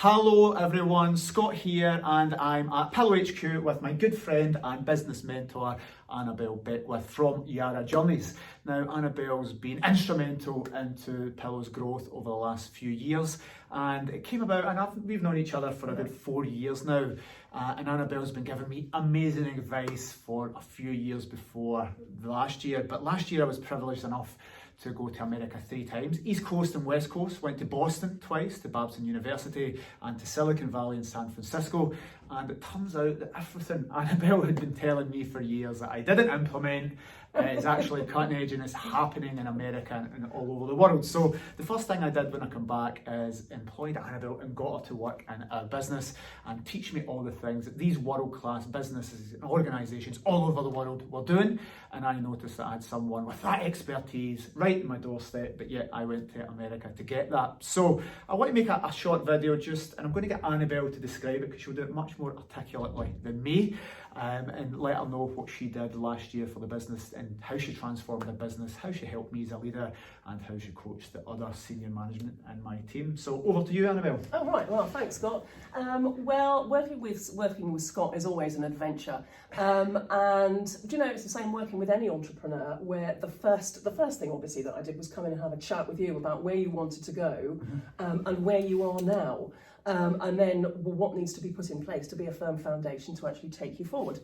Hello everyone, Scott here, and I'm at Pillow HQ with my good friend and business mentor Annabelle Beckwith from Yara Journeys. Now, Annabelle's been instrumental into Pillow's growth over the last few years, and it came about, and we've known each other for a good 4 years now, and Annabelle's been giving me amazing advice for a few years before last year. But last year I was privileged enough to go to America 3 times, East Coast and West Coast, went to Boston twice, to Babson University, and to Silicon Valley in San Francisco. And it turns out that everything Annabelle had been telling me for years that I didn't implement is actually cutting edge, and it's happening in America and all over the world. So the first thing I did when I come back is employed Annabelle and got her to work in our business and teach me all the things that these world-class businesses and organisations all over the world were doing. And I noticed that I had someone with that expertise right in my doorstep, but yet I went to America to get that. So I want to make a short video and I'm going to get Annabelle to describe it because she'll do it much more articulately than me, and let her know what she did last year for the business and how she transformed the business, how she helped me as a leader, and how she coached the other senior management in my team. So over to you, Annabelle. Oh right, well thanks Scott. Well, working with Scott is always an adventure, and do you know, it's the same working with any entrepreneur, where the first thing obviously that I did was come in and have a chat with you about where you wanted to go, and where you are now. And then what needs to be put in place to be a firm foundation to actually take you forward.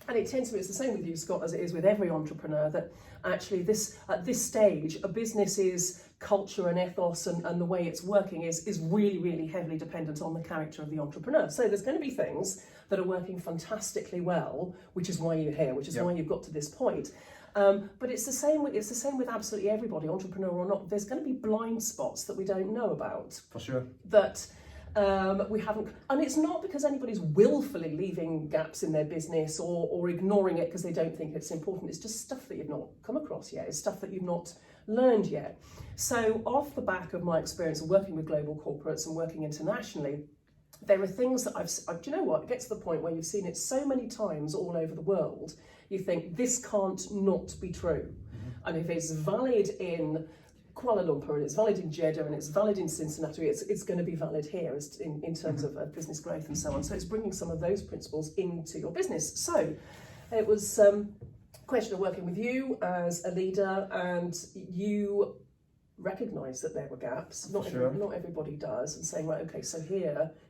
And it tends to be, it's the same with you, Scott, as it is with every entrepreneur, that actually at this stage, a business's culture and ethos and the way it's working is really, really heavily dependent on the character of the entrepreneur. So there's going to be things that are working fantastically well, which is why you're here, which is why you've got to this point. But it's the same with absolutely everybody, entrepreneur or not. There's going to be blind spots that we don't know about. For sure. That we haven't, and it's not because anybody's willfully leaving gaps in their business or ignoring it because they don't think it's important. It's just stuff that you've not come across yet. It's stuff that you've not learned yet. So off the back of my experience of working with global corporates and working internationally, there are things that do you know what? It gets to the point where you've seen it so many times all over the world, you think this can't not be true. And if it's valid in Kuala Lumpur and it's valid in Jeddah and it's valid in Cincinnati, it's going to be valid here in terms of business growth and so on. So it's bringing some of those principles into your business. So it was a question of working with you as a leader, and you recognise that there were gaps. Not everybody does, and saying, right, okay, so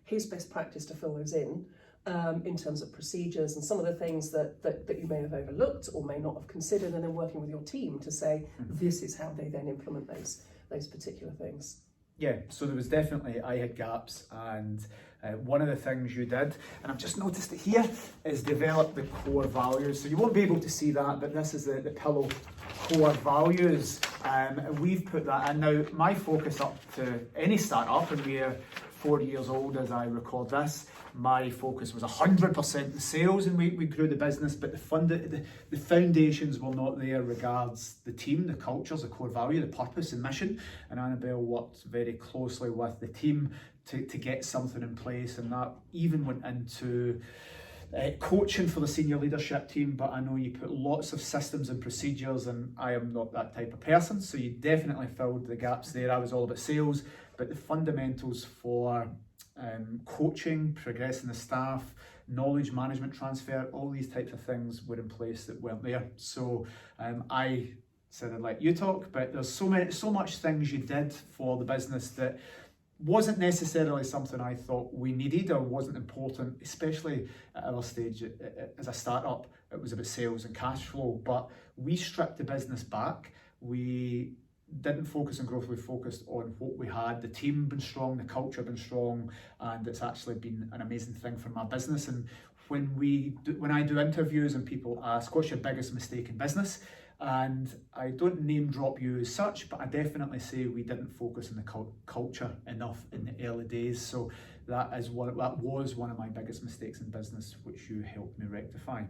here's best practice to fill those in terms of procedures and some of the things that you may have overlooked or may not have considered, and then working with your team to say this is how they then implement those particular things. Yeah, so there was definitely, I had gaps, and one of the things you did, and I've just noticed it here, is develop the core values. So you won't be able to see that, but this is the Pillow core values, and we've put that in. Now, my focus up to any startup, and we're 4 years old as I record this, my focus was 100% in sales, and we grew the business, but the foundations were not there regards the team, the cultures, the core value, the purpose and mission. And Annabelle worked very closely with the team to get something in place, and that even went into coaching for the senior leadership team. But I know you put lots of systems and procedures, and I am not that type of person, so you definitely filled the gaps there. I was all about sales, but the fundamentals for coaching, progressing the staff, knowledge management transfer, all these types of things were in place that weren't there. So I said I'd let you talk, but there's so much things you did for the business that wasn't necessarily something I thought we needed or wasn't important, especially at our stage as a startup. It was about sales and cash flow, but we stripped the business back. We didn't focus on growth, we focused on what we had. The team been strong, the culture been strong, and it's actually been an amazing thing for my business. And when I do interviews and people ask, what's your biggest mistake in business? And I don't name drop you as such, but I definitely say we didn't focus on the culture enough in the early days. So that was one of my biggest mistakes in business, which you helped me rectify.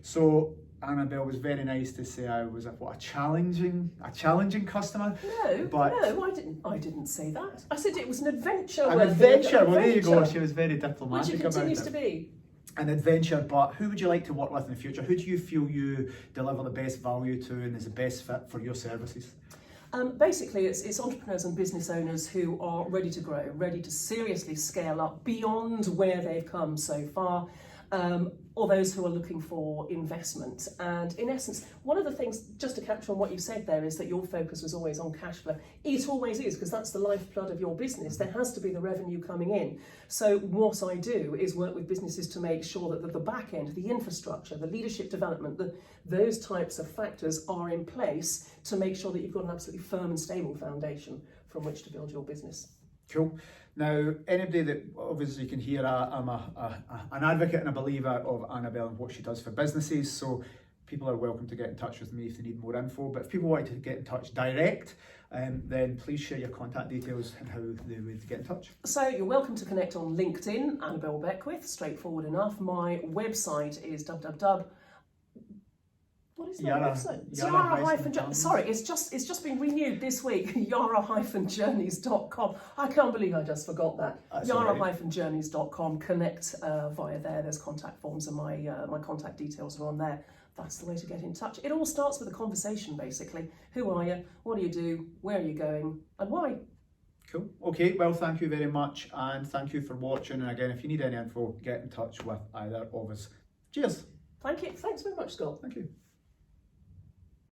So Annabelle was very nice to say I was a challenging customer. No, I didn't say that. I said it was an adventure. An adventure. Well, there you go. She was very diplomatic which it about continues it. to be. An adventure, but who would you like to work with in the future? Who do you feel you deliver the best value to and is the best fit for your services? Basically, it's entrepreneurs and business owners who are ready to grow, ready to seriously scale up beyond where they've come so far, or those who are looking for investment. And in essence, one of the things, just to capture on what you said there, is that your focus was always on cash flow. It always is, because that's the lifeblood of your business. There has to be the revenue coming in. So what I do is work with businesses to make sure that the back end, the infrastructure, the leadership development, those types of factors are in place to make sure that you've got an absolutely firm and stable foundation from which to build your business. Cool. Now, anybody that obviously can hear, I'm an advocate and a believer of Annabelle and what she does for businesses, so people are welcome to get in touch with me if they need more info. But if people want to get in touch direct, then please share your contact details and how they would get in touch. So you're welcome to connect on LinkedIn, Annabelle Beckwith, straightforward enough. My website is What is my website? Sorry, it's just been renewed this week. Yara-journeys.com. I can't believe I just forgot that. Yara-journeys.com. Connect via there. There's contact forms, and my contact details are on there. That's the way to get in touch. It all starts with a conversation, basically. Who are you? What do you do? Where are you going? And why? Cool. Okay, well, thank you very much, and thank you for watching. And again, if you need any info, get in touch with either of us. Cheers. Thank you. Thanks very much, Scott. Thank you.